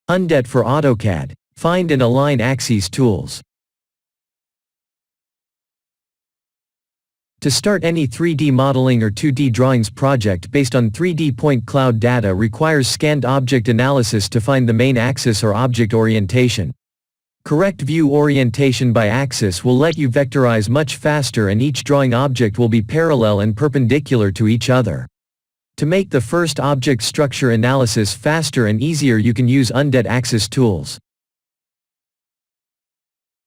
Undet for AutoCAD. Find and align axes tools. To start any 3D modeling or 2D drawings project based on 3D point cloud data requires scanned object analysis to find the main axis or object orientation. Correct view orientation by axis will let you vectorize much faster, and each drawing object will be parallel and perpendicular to each other. To make the first object structure analysis faster and easier, you can use Undet axis tools.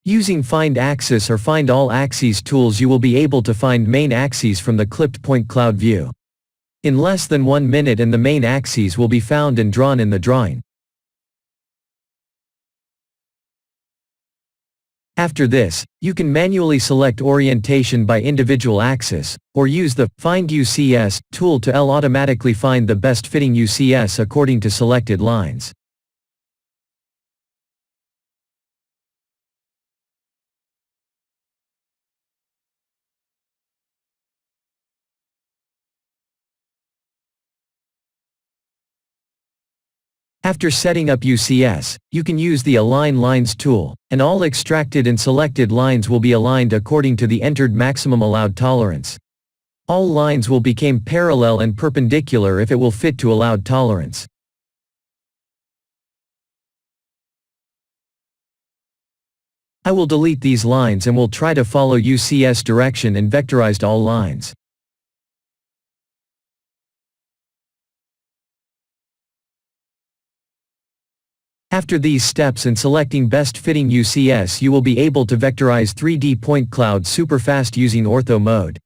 Using Find Axis or Find All Axes tools, you will be able to find main axes from the clipped point cloud view. In less than 1 minute, and the main axes will be found and drawn in the drawing. After this, you can manually select orientation by individual axis, or use the Find UCS tool to automatically find the best fitting UCS according to selected lines. After setting up UCS, you can use the Align Lines tool, and all extracted and selected lines will be aligned according to the entered maximum allowed tolerance. All lines will become parallel and perpendicular if it will fit to allowed tolerance. I will delete these lines and will try to follow UCS direction and vectorized all lines. After these steps and selecting best fitting UCS, you will be able to vectorize 3D point cloud super fast using ortho mode.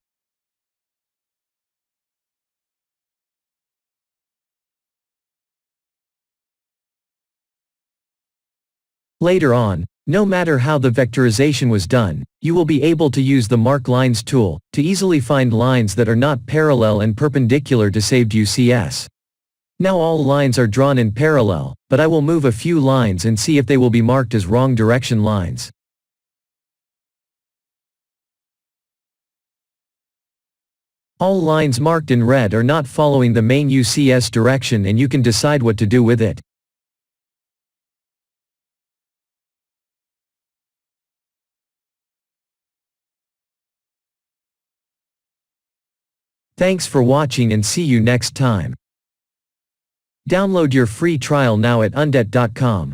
Later on, no matter how the vectorization was done, you will be able to use the Mark Lines tool to easily find lines that are not parallel and perpendicular to saved UCS. Now all lines are drawn in parallel, but I will move a few lines and see if they will be marked as wrong direction lines. All lines marked in red are not following the main UCS direction, and you can decide what to do with it. Thanks for watching and see you next time. Download your free trial now at undet.com.